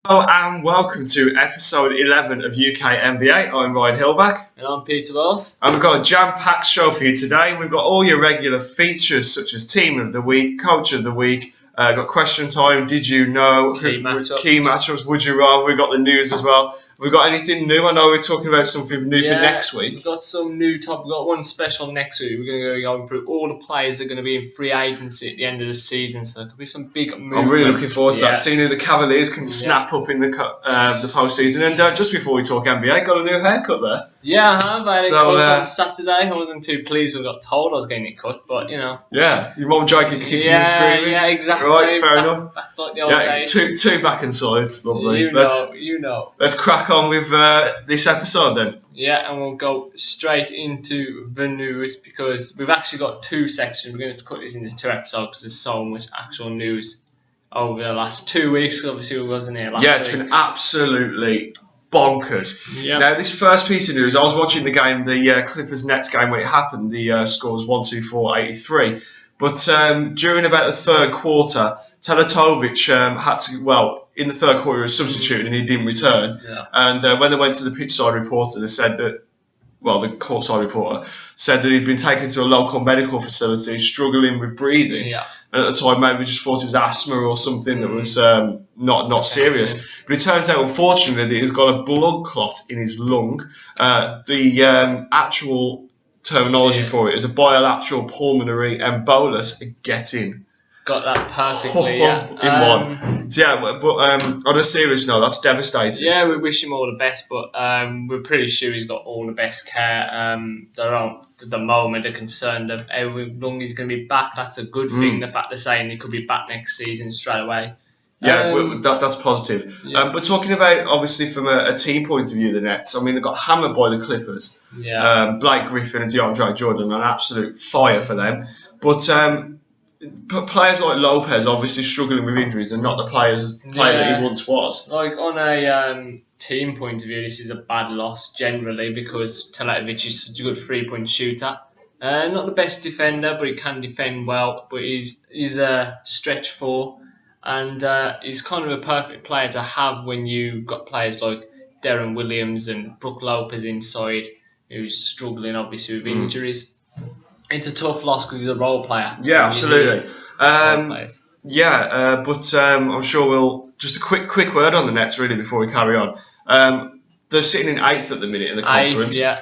Hello and welcome to episode 11 of UK NBA. I'm Ryan Hillback. And I'm Peter Wells. And we've got a jam-packed show for you today. We've got all your regular features such as Team of the Week, Coach of the Week, got question time, did you know, Key matchups, would you rather, we've got the news as well. Have we got anything new? I know we're talking about something new for next week. We've got some new topic. We've got one special next week. We're going to go going through all the players that are going to be in free agency at the end of the season, so there could be some big movement. I'm really looking forward to that, seeing who the Cavaliers can snap up in the postseason. And just before we talk NBA, got a new haircut there. Yeah, I have. I got on Saturday. I wasn't too pleased when I got told I was getting it cut, but you know. Yeah, your mum joking, kicking and screaming. Yeah, exactly. Right, fair enough. Back like the old days. Two back and sides, lovely. You know. Let's crack on with this episode then. Yeah, and we'll go straight into the news because we've actually got two sections. We're going to cut this into two episodes because there's so much actual news over the last 2 weeks. Because obviously we wasn't here last week. Yeah, it's been absolutely bonkers. Yep. Now, this first piece of news, I was watching the game, the Clippers-Nets game when it happened. The score was 124-83. But during about the third quarter, Teletovic had to, in the third quarter he was substituted and he didn't return. Yeah. And when they went to the pitchside reporter, they said that, the courtside reporter said that he'd been taken to a local medical facility struggling with breathing. Yeah. And at the time, maybe just thought it was asthma or something that was not serious. But it turns out, unfortunately, that he's got a blood clot in his lung. The actual terminology for it is a bilateral pulmonary embolus. Get in. Got that perfectly, yeah. In one. So, yeah, but on a serious note, that's devastating. Yeah, we wish him all the best, but we're pretty sure he's got all the best care. They're at the moment, they're concerned of how long he's going to be back. That's a good thing, the fact they're saying he could be back next season straight away. Yeah, that's positive. Yeah. But talking about, obviously, from a team point of view, the Nets, I mean, they got hammered by the Clippers. Yeah. Blake Griffin and DeAndre Jordan, an absolute fire for them. But players like Lopez obviously struggling with injuries and not the player that he once was. Like on a team point of view, this is a bad loss generally because Teletovic is such a good 3-point shooter. Not the best defender, but he can defend well. But he's a stretch 4, and he's kind of a perfect player to have when you've got players like Deron Williams and Brook Lopez inside, who's struggling obviously with injuries. It's a tough loss because he's a role player. Yeah, absolutely. But I'm sure we'll just a quick word on the Nets really before we carry on. They're sitting in 8th at the minute in the conference. 8th, yeah.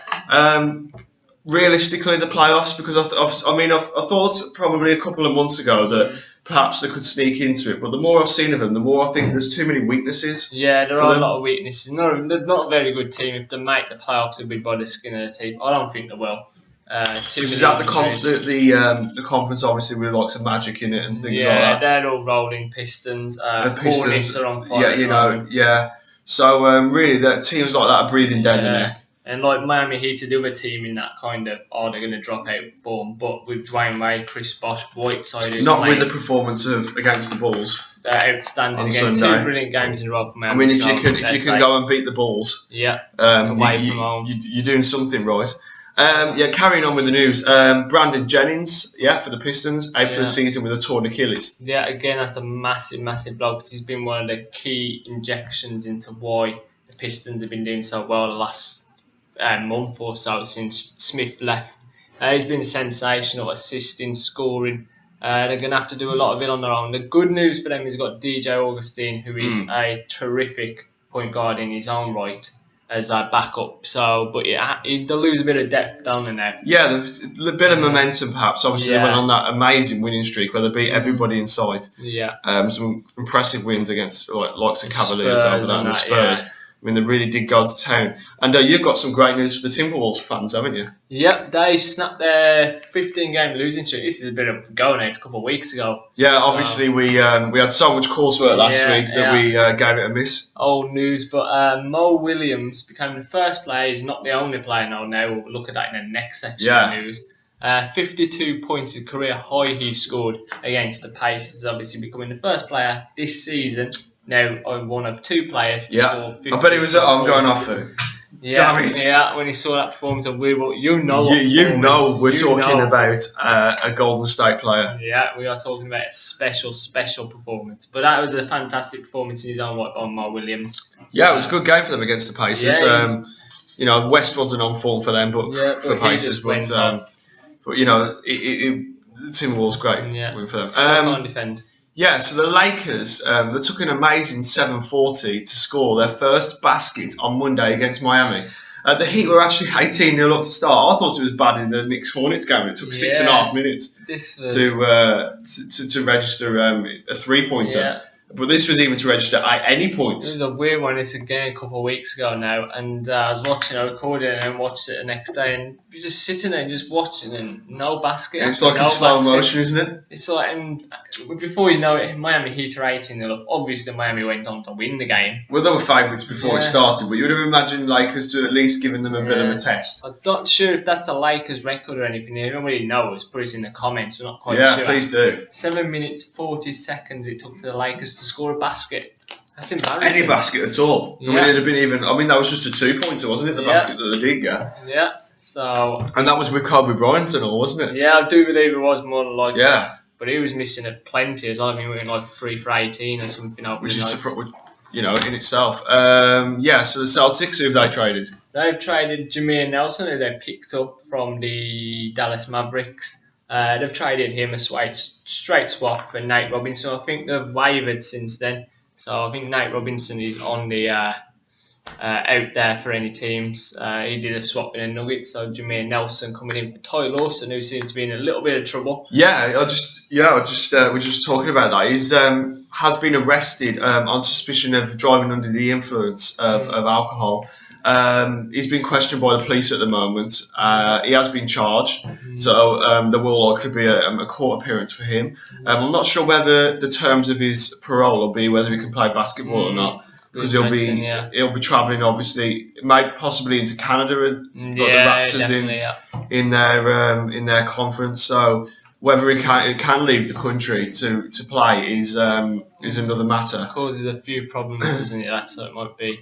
Realistically, the playoffs, because I thought probably a couple of months ago that perhaps they could sneak into it, but the more I've seen of them, the more I think there's too many weaknesses. Yeah, there are a lot of weaknesses. No, they're not a very good team. If they make the playoffs, they'll be by the skin of the teeth. I don't think they will. Is that the conference obviously with lots of Magic in it and things like that? Yeah, they're all rolling Pistons. Hornets are on fire. Yeah. So really, that teams like that are breathing down the neck. And like Miami Heat are the other team in that kind of, they're going to drop out form. But with Dwayne Wade, Chris Bosh, Whiteside, not with the performance of against the Bulls. They're outstanding on again. Sunday. 2 brilliant games in a row for Miami. I mean, if you can go and beat the Bulls, away from home, you're doing something right. Carrying on with the news, Brandon Jennings, for the Pistons, out for the season with a torn Achilles. Yeah, again, that's a massive blow because he's been one of the key injections into why the Pistons have been doing so well the last month or so since Smith left. He's been sensational, assisting, scoring. They're going to have to do a lot of it on their own. The good news for them is got DJ Augustine, who is a terrific point guard in his own right, as a backup. So, but they'll lose a bit of depth down in there. Yeah, there's a bit of momentum perhaps. Obviously, they went on that amazing winning streak where they beat everybody in sight. Yeah. Some impressive wins against lots of Cavaliers over that and the Spurs. Yeah. I mean, they really did go to town. And you've got some great news for the Timberwolves fans, haven't you? Yep, they snapped their 15-game losing streak. This is a bit of a go now. It's a couple of weeks ago. Yeah, obviously we had so much coursework last week that we gave it a miss. Old news, but Mo Williams became the first player. He's not the only player now. We'll look at that in the next section of news. 52 points, a career high he scored against the Pacers, obviously becoming the first player this season. Now, I'm one of 2 players to score 50. I bet he was I'm going off it. Damn it. Yeah, when he saw that performance of Weirwood, you know we're talking about a Golden State player. Yeah, we are talking about a special performance. But that was a fantastic performance in his own right by Mo Williams. Yeah, it was a good game for them against the Pacers. West wasn't on form for them, but for Pacers. But the Timberwolves great win for them. Can't defend. Yeah, so the Lakers, they took an amazing 7:40 to score their first basket on Monday against Miami. The Heat were actually 18-0 up to start. I thought it was bad in the Knicks-Hornets game. It took 6.5 minutes to register a three-pointer. Yeah. But this was even to register at any point. It was a weird one. It's a game a couple of weeks ago now, and I was watching, I recorded it and watched it the next day, and you're just sitting there and just watching, and no basket. It's like in slow motion, isn't it? It's like, and before you know it, Miami Heat are 18-0 up. Obviously, Miami went on to win the game. Well, they were favourites before it started, but you would have imagined Lakers to at least giving them a bit of a test. I'm not sure if that's a Lakers record or anything. If anybody knows, put it in the comments. We're not quite sure. Yeah, please do. 7 minutes 40 seconds it took for the Lakers to score a basket. That's embarrassing. Any basket at all. I mean, it'd have been that was just a 2-pointer, wasn't it? The basket that they did get. Yeah. So. And that was with Kobe Bryant and all, wasn't it? Yeah, I do believe it was more than like. Yeah. But he was missing it plenty. I think he went like 3 for 18 or something. Which is in itself. So the Celtics, who have they traded? They've traded Jameer Nelson, who they picked up from the Dallas Mavericks. They've traded him a straight swap for Nate Robinson. I think they've wavered since then. So I think Nate Robinson is on the out there for any teams. He did a swap in the Nuggets. So Jameer Nelson coming in for Ty Lawson, who seems to be in a little bit of trouble. We're just talking about that. He's has been arrested on suspicion of driving under the influence of alcohol. He's been questioned by the police at the moment. He has been charged, so there will likely be a court appearance for him. I'm not sure whether the terms of his parole will be whether he can play basketball or not, because he'll be travelling, obviously, maybe possibly into Canada. The Raptors in their conference. So whether he can leave the country to play is another matter. It causes a few problems, doesn't it? That's what it might be.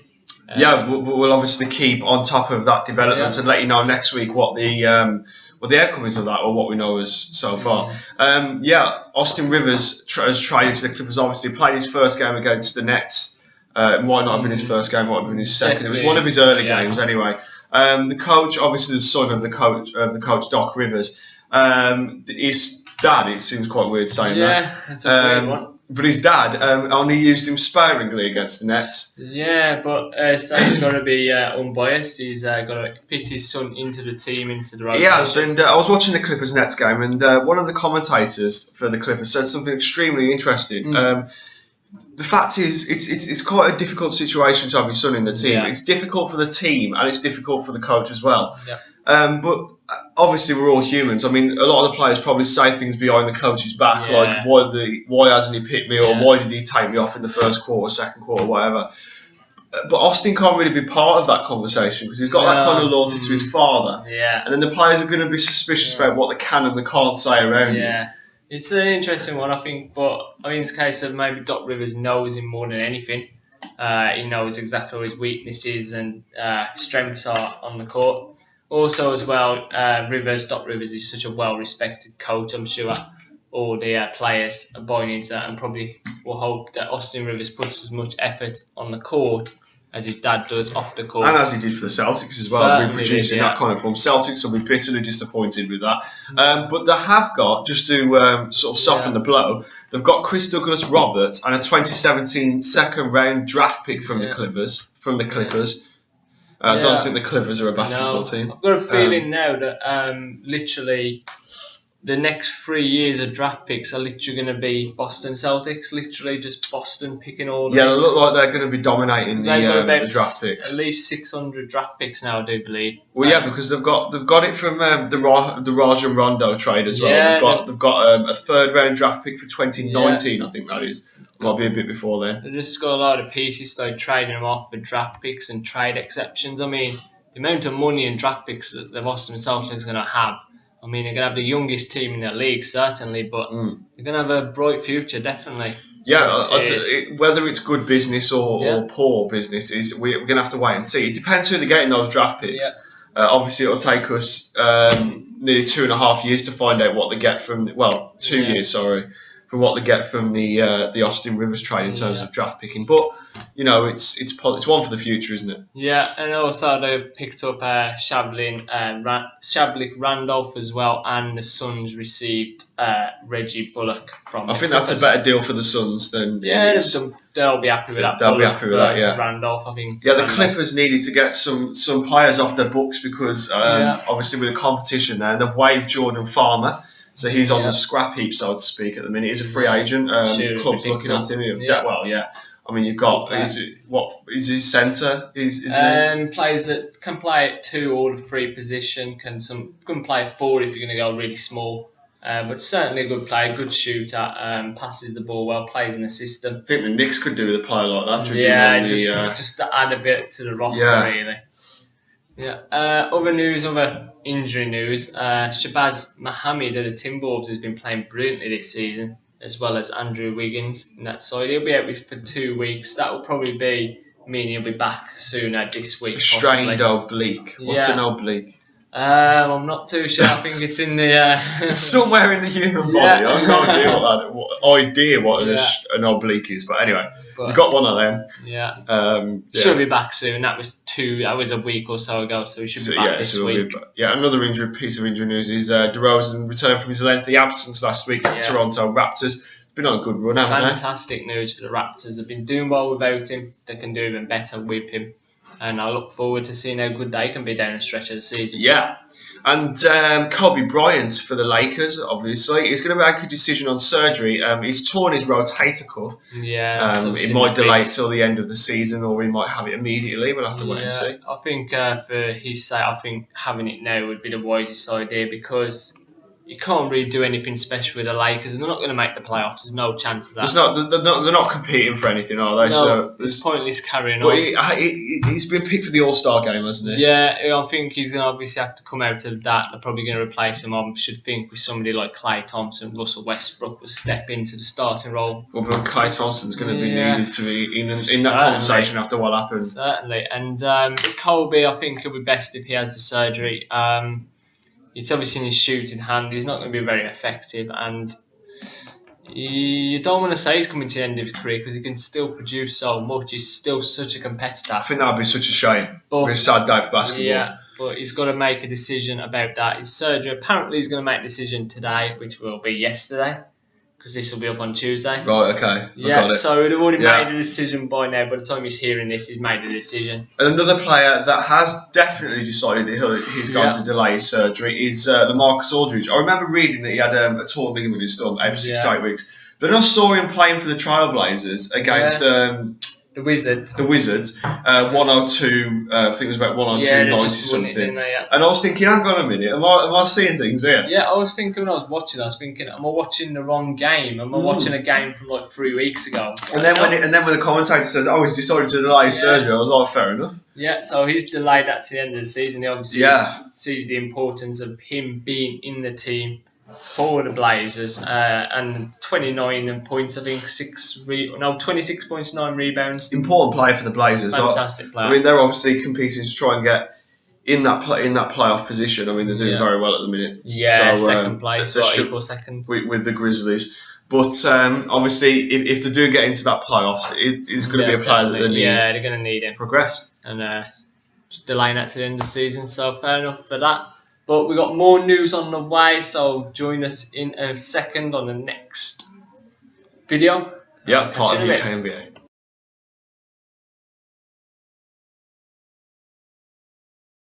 We'll obviously keep on top of that development and let you know next week what the outcome is of that, or what we know is so far. Austin Rivers has traded to the Clippers. Obviously, played his first game against the Nets. It might not have been his first game; might have been his second. It was one of his early games, anyway. The coach, obviously the son of the coach Doc Rivers. His dad. It seems quite weird saying that. Yeah, that's a weird one. But his dad only used him sparingly against the Nets. Yeah, but so he's got to be unbiased. He's got to fit his son into the team, into the rotation. He has, and I was watching the Clippers Nets game, and one of the commentators for the Clippers said something extremely interesting. The fact is, it's quite a difficult situation to have his son in the team. Yeah. It's difficult for the team, and it's difficult for the coach as well. Yeah. But obviously, we're all humans. I mean, a lot of the players probably say things behind the coach's back, like why hasn't he picked me, or why did he take me off in the first quarter, second quarter, whatever. But Austin can't really be part of that conversation because he's got that kind of loyalty to his father. Yeah. And then the players are going to be suspicious about what they can and they can't say around him. It's an interesting one, I think, but I mean, it's a case of maybe Doc Rivers knows him more than anything. He knows exactly what his weaknesses and strengths are on the court. Also, as well, Doc Rivers is such a well-respected coach. I'm sure all the players are buying into that, and probably will hope that Austin Rivers puts as much effort on the court as his dad does off the court. And as he did for the Celtics as well, reproducing that kind of form. Celtics will be bitterly disappointed with that. But they have got, just to sort of soften the blow, they've got Chris Douglas Roberts and a 2017 second-round draft pick from the Clippers. I don't think the Clippers are a basketball team. I've got a feeling now that literally the next 3 years of draft picks are literally going to be Boston Celtics. Literally just Boston picking all the they look like they're going to be dominating the draft picks. At least 600 draft picks now, I do believe. Well, because they've got it from the Rajon Rondo trade as well. Yeah, they've got a third round draft pick for 2019. I think that is. Might be a bit before then. They've just got a lot of pieces, so trading them off for draft picks and trade exceptions. I mean, the amount of money and draft picks that the Boston Celtics are going to have. I mean, they're going to have the youngest team in the league, certainly, but they're going to have a bright future, definitely. Yeah, Cheers. whether it's good business or poor business, we're going to have to wait and see. It depends who they get in those draft picks. Obviously, it'll take us nearly 2.5 years to find out what they get from. 2 years, sorry, from what they get from the Austin Rivers trade in terms of draft picking. But it's one for the future, isn't it? Yeah, and also they've picked up Shavlin and Shavlik Randolph as well, and the Suns received Reggie Bullock from. I think that's a better deal for the Suns than. They'll be happy with that. They'll be happy with that. Yeah, Randolph, I think. Yeah, the Clippers needed to get some players off their books because obviously with the competition there, and they've waived Jordan Farmer. So he's on the scrap heap, so to speak, at the minute. He's a free agent. Club's looking at him. I mean, you've got is his centre? Players that can play at 2 or 3 position can play at 4 if you're going to go really small. But certainly a good player, good shooter, passes the ball well, plays in the system. I think the Knicks could do with a player like that. Just to add a bit to the roster, really. Yeah. Other injury news. Shabazz Mohammed of the Timberwolves has been playing brilliantly this season, as well as Andrew Wiggins in that side. He'll be out for 2 weeks. That will probably mean he'll be back sooner this week. Strained oblique. What's an oblique? I'm not too sure. I think it's in the. It's somewhere in the human body. I have no idea what an oblique is. But anyway, he's got one of them. Yeah. Should be back soon. That was a week or so ago, so he should be back this week. Another piece of injury news is DeRozan returned from his lengthy absence last week for the Toronto Raptors. Been on a good run, haven't they? Fantastic news for the Raptors. They've been doing well without him. They can do even better with him. And I look forward to seeing how good they can be down the stretch of the season. Yeah. And Kobe Bryant for the Lakers, obviously, is going to make a decision on surgery. He's torn his rotator cuff. Yeah. It might delay till the end of the season, or he might have it immediately. We'll have to wait and see. I think for his sake, I think having it now would be the wisest idea because you can't really do anything special with the Lakers. They're not going to make the playoffs. There's no chance of that. They're not competing for anything, are they? No, it's pointless carrying on. But he's been picked for the All-Star game, hasn't he? Yeah, I think he's going to obviously have to come out of that. They're probably going to replace him. I should think with somebody like Klay Thompson, Russell Westbrook will step into the starting role. Well, but Klay Thompson's going to be needed to be in that conversation after what happened. Certainly. And Kobe, I think it'll be best if he has the surgery. It's obviously in his shooting hand. He's not going to be very effective, and you don't want to say he's coming to the end of his career because he can still produce so much. He's still such a competitor. I think that would be such a shame. It's a sad day for basketball. Yeah, but he's got to make a decision about that. His surgery, apparently he's going to make a decision today, which will be yesterday, because this will be up on Tuesday. Right, okay. Yeah, so he'd already made a decision by now. By the time he's hearing this, he's made a decision. And another player that has definitely decided he's going to delay his surgery is LaMarcus Aldridge. I remember reading that he had a torn ligament in his thumb over 6 to 8 weeks. But then I saw him playing for the Trailblazers against the Wizards. 102, I think it was about 102, 90 something. And I was thinking, hang on a minute, am I seeing things here? Yeah, I was thinking when I was watching, am I watching the wrong game? Am I watching a game from like 3 weeks ago? And then when the commentator said, he's decided to delay his surgery, I was like, fair enough. Yeah, so he's delayed that to the end of the season. He obviously sees the importance of him being in the team for the Blazers, and 29 points, I think 26 points, 9 rebounds. Important player for the Blazers. Fantastic player. I mean, they're obviously competing to try and get in that playoff position. I mean, they're doing very well at the minute. Yeah, so, second place, equal second with the Grizzlies. But obviously, if they do get into that playoffs, it's going to be a player that they need. Yeah, they're going to need him to progress. And just delaying that to the end of the season. So fair enough for that. But we've got more news on the way, so join us in a second on the next video. Yeah, part of the UK NBA.